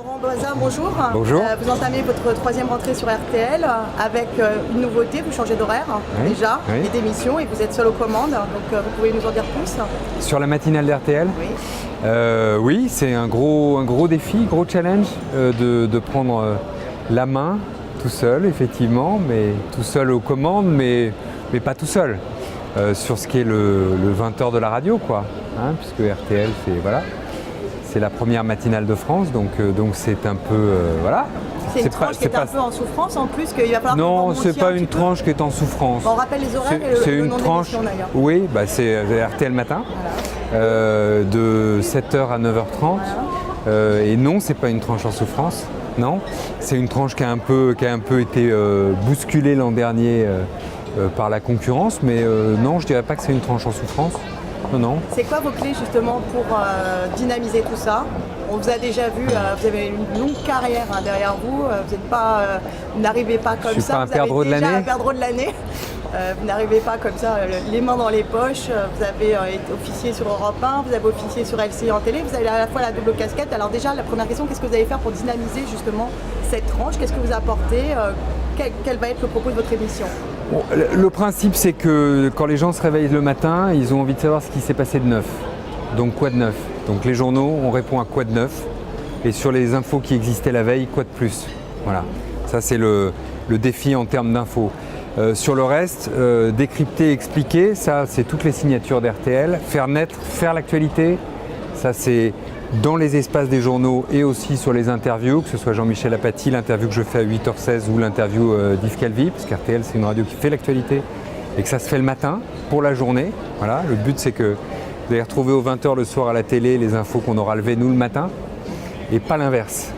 Laurent Bazin, bonjour. Bonjour. Vous entamez votre troisième rentrée sur RTL avec une nouveauté, vous changez d'horaire déjà, et d'émission, et vous êtes seul aux commandes, donc vous pouvez nous en dire plus? Sur la matinale d'RTL? Oui. Oui, c'est un gros défi, gros challenge de prendre la main tout seul, effectivement, mais tout seul aux commandes, mais pas tout seul, sur ce qui est le 20h de la radio, quoi, hein, puisque RTL, c'est la première matinale de France, donc c'est un peu, voilà. C'est une tranche qui est un peu en souffrance en plus, qu'il va falloir... Non, c'est pas une tranche qui est en souffrance. On rappelle les horaires et le nom de l'émission d'ailleurs. Oui, c'est RTL Matin, de 7h à 9h30. Voilà. Et non, c'est pas une tranche en souffrance, non. C'est une tranche qui a un peu été bousculée l'an dernier par la concurrence, mais non, je dirais pas que c'est une tranche en souffrance. Non. C'est quoi vos clés justement pour dynamiser tout ça? On vous a déjà vu, vous avez une longue carrière derrière vous, vous n'arrivez pas comme ça. Je suis pas un perdreau de l'année. Un perdreau de l'année. Vous n'arrivez pas comme ça, les mains dans les poches. Vous avez été officier sur Europe 1, vous avez officié sur LCI en télé, vous avez à la fois la double casquette. Alors déjà, la première question, qu'est-ce que vous allez faire pour dynamiser justement cette tranche? Qu'est-ce que vous apportez? Quel va être le propos de votre émission? Bon, le principe, c'est que quand les gens se réveillent le matin, ils ont envie de savoir ce qui s'est passé de neuf. Donc quoi de neuf? Donc les journaux, on répond à quoi de neuf? Et sur les infos qui existaient la veille, quoi de plus? Voilà, ça c'est le défi en termes d'infos. Sur le reste, décrypter, expliquer, ça c'est toutes les signatures d'RTL. Faire naître, faire l'actualité, ça c'est dans les espaces des journaux et aussi sur les interviews, que ce soit Jean-Michel Apathy, l'interview que je fais à 8h16 ou l'interview d'Yves Calvi, parce qu'RTL c'est une radio qui fait l'actualité et que ça se fait le matin pour la journée. Voilà, le but c'est que vous allez retrouver aux 20h le soir à la télé les infos qu'on aura levées nous le matin et pas l'inverse.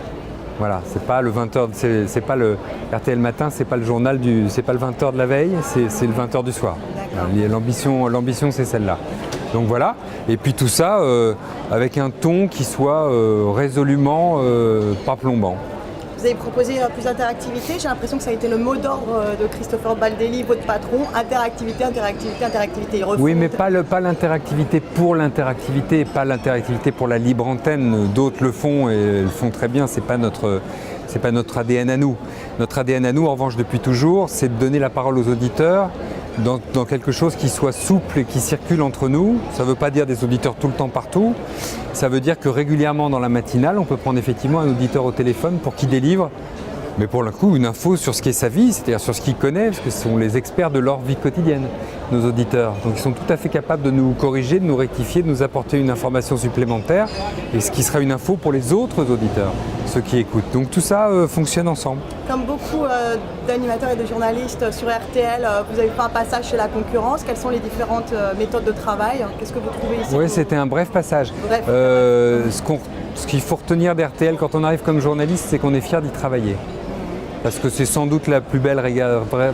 Voilà, c'est pas le 20h, c'est pas le RTL matin, c'est pas le journal c'est pas le 20h de la veille, c'est le 20h du soir. L'ambition c'est celle-là. Donc voilà, et puis tout ça avec un ton qui soit résolument pas plombant. Vous avez proposé plus d'interactivité, j'ai l'impression que ça a été le mot d'ordre de Christopher Baldelli, votre patron, interactivité. Oui, mais pas l'interactivité pour l'interactivité, pas l'interactivité pour la libre antenne. D'autres le font et le font très bien, c'est pas notre ADN à nous. Notre ADN à nous, en revanche, depuis toujours, c'est de donner la parole aux auditeurs dans quelque chose qui soit souple et qui circule entre nous. Ça ne veut pas dire des auditeurs tout le temps partout. Ça veut dire que régulièrement dans la matinale, on peut prendre effectivement un auditeur au téléphone pour qu'il délivre, mais pour le coup, une info sur ce qu'est sa vie, c'est-à-dire sur ce qu'il connaît, parce que ce sont les experts de leur vie quotidienne, nos auditeurs. Donc ils sont tout à fait capables de nous corriger, de nous rectifier, de nous apporter une information supplémentaire, et ce qui sera une info pour les autres auditeurs, ceux qui écoutent. Donc tout ça fonctionne ensemble. Comme beaucoup d'animateurs et de journalistes sur RTL, vous avez fait un passage chez la concurrence. Quelles sont les différentes méthodes de travail? Qu'est-ce que vous trouvez ici? Oui, c'était un bref passage. Ce qu'il faut retenir d'RTL quand on arrive comme journaliste, c'est qu'on est fier d'y travailler. Parce que c'est sans doute la plus belle,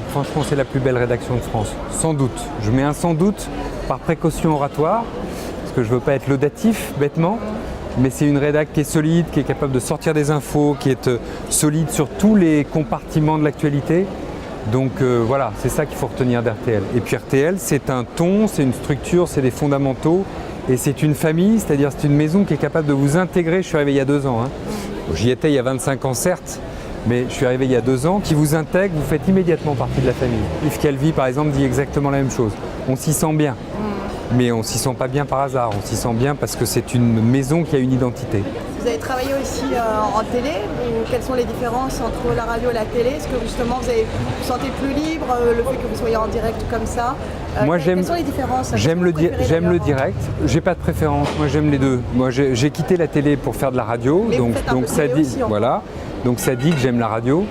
franchement c'est la plus belle rédaction de France, sans doute. Je mets un sans doute par précaution oratoire, parce que je ne veux pas être laudatif bêtement, mais c'est une rédac qui est solide, qui est capable de sortir des infos, qui est solide sur tous les compartiments de l'actualité. Donc voilà, c'est ça qu'il faut retenir d'RTL. Et puis RTL, c'est un ton, c'est une structure, c'est des fondamentaux, et c'est une famille, c'est-à-dire c'est une maison qui est capable de vous intégrer. Je suis arrivé il y a 2 ans, hein. J'y étais il y a 25 ans certes, mais je suis arrivé il y a 2 ans, qui vous intègre, vous faites immédiatement partie de la famille. Yves Calvi, par exemple, dit exactement la même chose. On s'y sent bien, mais on ne s'y sent pas bien par hasard. On s'y sent bien parce que c'est une maison qui a une identité. Vous avez travaillé aussi en télé. Quelles sont les différences entre la radio et la télé? Est-ce que justement vous vous sentez plus libre, le fait que vous soyez en direct comme ça? Moi, quelles sont les différences? J'aime le direct. J'ai pas de préférence. Moi, j'aime les deux. Moi, j'ai quitté la télé pour faire de la radio, mais donc ça dit aussi, voilà. Donc ça dit que j'aime la radio.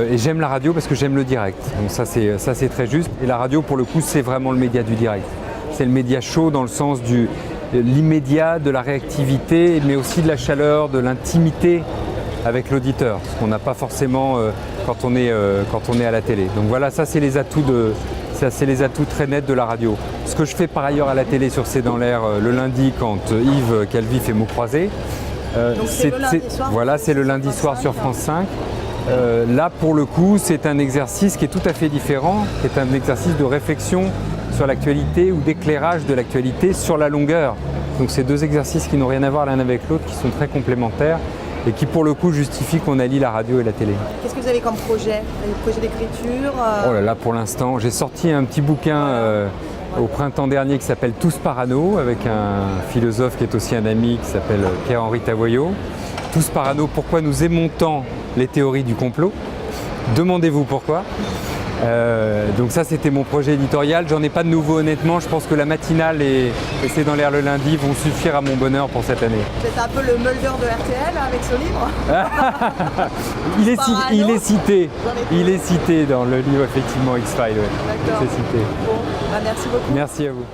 Et j'aime la radio parce que j'aime le direct. Donc ça c'est très juste. Et la radio, pour le coup, c'est vraiment le média du direct. C'est le média chaud dans le sens de l'immédiat, de la réactivité, mais aussi de la chaleur, de l'intimité avec l'auditeur, ce qu'on n'a pas forcément quand on est à la télé. Donc voilà, ça c'est les atouts très nets de la radio. Ce que je fais par ailleurs à la télé sur C'est dans l'air le lundi quand Yves Calvi fait mots croisés. C'est le lundi soir sur France 5. Là, pour le coup, c'est un exercice qui est tout à fait différent, qui est un exercice de réflexion sur l'actualité ou d'éclairage de l'actualité sur la longueur. Donc c'est 2 exercices qui n'ont rien à voir l'un avec l'autre, qui sont très complémentaires et qui pour le coup justifie qu'on allie la radio et la télé. Qu'est-ce que vous avez comme projet? Des projets d'écriture Oh là là, pour l'instant, j'ai sorti un petit bouquin au printemps dernier qui s'appelle Tous parano, avec un philosophe qui est aussi un ami qui s'appelle Pierre-Henri Tavoyot. Tous parano, pourquoi nous aimons tant les théories du complot? Demandez-vous pourquoi. Donc ça c'était mon projet éditorial, j'en ai pas de nouveau honnêtement, je pense que la matinale et C'est dans l'air le lundi vont suffire à mon bonheur pour cette année. C'est un peu le Mulder de RTL avec ce livre. Il est cité dans le livre effectivement X-Files. Ouais. D'accord. C'est cité. Bon, bah merci beaucoup. Merci à vous.